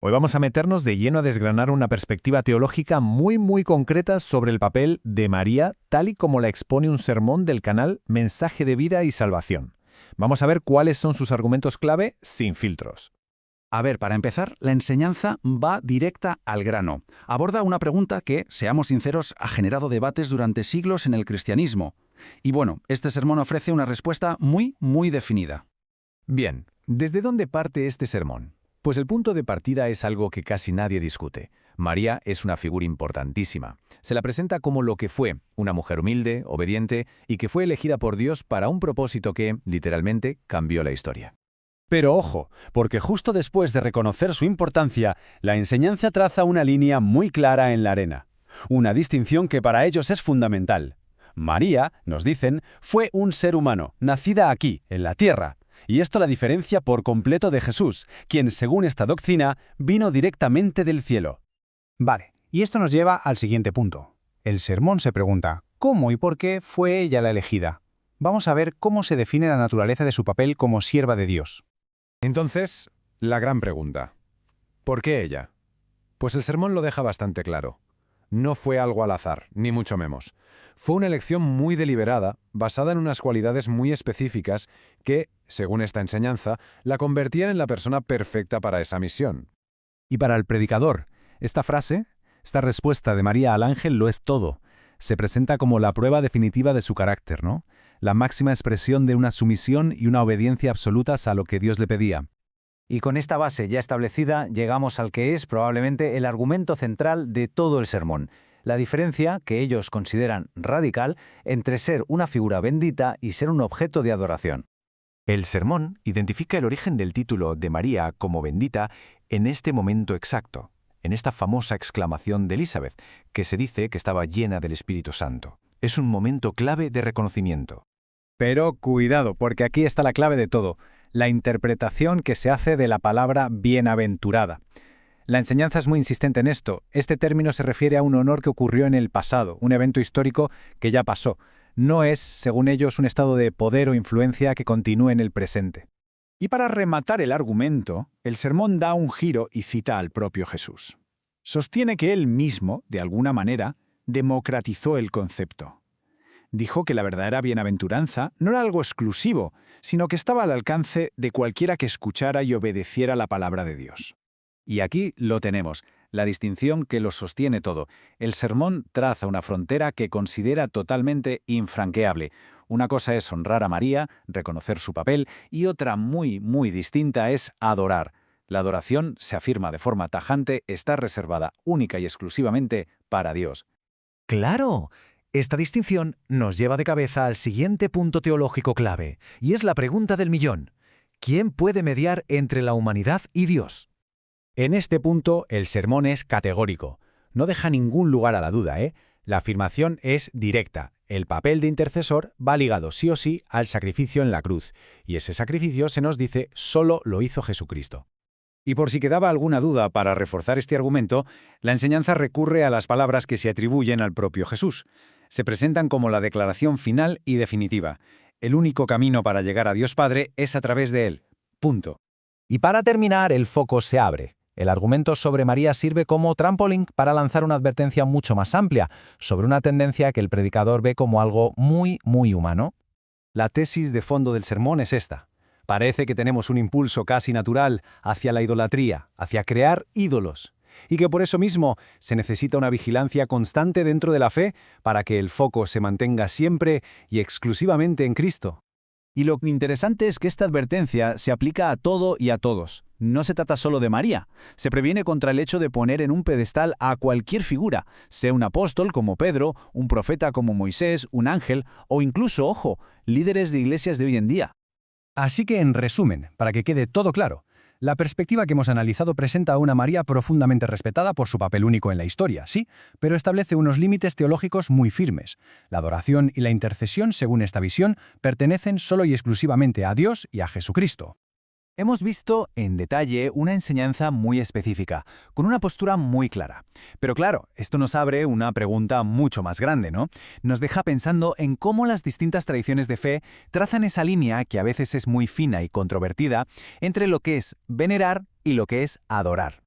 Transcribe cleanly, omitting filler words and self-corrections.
Hoy vamos a meternos de lleno a desgranar una perspectiva teológica muy concreta sobre el papel de María, tal y como la expone un sermón del canal Mensaje de Vida y Salvación. Vamos a ver cuáles son sus argumentos clave sin filtros. A ver, para empezar, la enseñanza va directa al grano. Aborda una pregunta que, seamos sinceros, ha generado debates durante siglos en el cristianismo. Y bueno, este sermón ofrece una respuesta muy definida. Bien, ¿desde dónde parte este sermón? Pues el punto de partida es algo que casi nadie discute. María es una figura importantísima. Se la presenta como lo que fue, una mujer humilde, obediente y que fue elegida por Dios para un propósito que, literalmente, cambió la historia. Pero ojo, porque justo después de reconocer su importancia, la enseñanza traza una línea muy clara en la arena. Una distinción que para ellos es fundamental. María, nos dicen, fue un ser humano, nacida aquí, en la tierra. Y esto la diferencia por completo de Jesús, quien, según esta doctrina, vino directamente del cielo. Vale, y esto nos lleva al siguiente punto. El sermón se pregunta, ¿cómo y por qué fue ella la elegida? Vamos a ver cómo se define la naturaleza de su papel como sierva de Dios. Entonces, la gran pregunta. ¿Por qué ella? Pues el sermón lo deja bastante claro. No fue algo al azar, ni mucho menos. Fue una elección muy deliberada, basada en unas cualidades muy específicas que, según esta enseñanza, la convertían en la persona perfecta para esa misión. Y para el predicador, esta frase, esta respuesta de María al ángel lo es todo. Se presenta como la prueba definitiva de su carácter, ¿no? La máxima expresión de una sumisión y una obediencia absolutas a lo que Dios le pedía. Y con esta base ya establecida, llegamos al que es probablemente el argumento central de todo el sermón, la diferencia, que ellos consideran radical, entre ser una figura bendita y ser un objeto de adoración. El sermón identifica el origen del título de María como bendita en este momento exacto, en esta famosa exclamación de Elizabeth, que se dice que estaba llena del Espíritu Santo. Es un momento clave de reconocimiento. Pero cuidado, porque aquí está la clave de todo, la interpretación que se hace de la palabra bienaventurada. La enseñanza es muy insistente en esto. Este término se refiere a un honor que ocurrió en el pasado, un evento histórico que ya pasó. No es, según ellos, un estado de poder o influencia que continúe en el presente. Y para rematar el argumento, el sermón da un giro y cita al propio Jesús. Sostiene que él mismo, de alguna manera, democratizó el concepto. Dijo que la verdadera bienaventuranza no era algo exclusivo, sino que estaba al alcance de cualquiera que escuchara y obedeciera la palabra de Dios. Y aquí lo tenemos, la distinción que lo sostiene todo. El sermón traza una frontera que considera totalmente infranqueable. Una cosa es honrar a María, reconocer su papel, y otra muy distinta es adorar. La adoración, se afirma de forma tajante, está reservada única y exclusivamente para Dios. ¡Claro! Esta distinción nos lleva de cabeza al siguiente punto teológico clave, y es la pregunta del millón. ¿Quién puede mediar entre la humanidad y Dios? En este punto, el sermón es categórico. No deja ningún lugar a la duda, ¿eh? La afirmación es directa. El papel de intercesor va ligado sí o sí al sacrificio en la cruz, y ese sacrificio, se nos dice, solo lo hizo Jesucristo. Y por si quedaba alguna duda para reforzar este argumento, la enseñanza recurre a las palabras que se atribuyen al propio Jesús. Se presentan como la declaración final y definitiva. El único camino para llegar a Dios Padre es a través de Él. Punto. Y para terminar, el foco se abre. El argumento sobre María sirve como trampolín para lanzar una advertencia mucho más amplia sobre una tendencia que el predicador ve como algo muy humano. La tesis de fondo del sermón es esta. Parece que tenemos un impulso casi natural hacia la idolatría, hacia crear ídolos, y que por eso mismo se necesita una vigilancia constante dentro de la fe para que el foco se mantenga siempre y exclusivamente en Cristo. Y lo interesante es que esta advertencia se aplica a todo y a todos. No se trata solo de María. Se previene contra el hecho de poner en un pedestal a cualquier figura, sea un apóstol como Pedro, un profeta como Moisés, un ángel o incluso, ojo, líderes de iglesias de hoy en día. Así que, en resumen, para que quede todo claro, la perspectiva que hemos analizado presenta a una María profundamente respetada por su papel único en la historia, sí, pero establece unos límites teológicos muy firmes. La adoración y la intercesión, según esta visión, pertenecen solo y exclusivamente a Dios y a Jesucristo. Hemos visto en detalle una enseñanza muy específica, con una postura muy clara. Pero claro, esto nos abre una pregunta mucho más grande, ¿no? Nos deja pensando en cómo las distintas tradiciones de fe trazan esa línea que a veces es muy fina y controvertida entre lo que es venerar y lo que es adorar.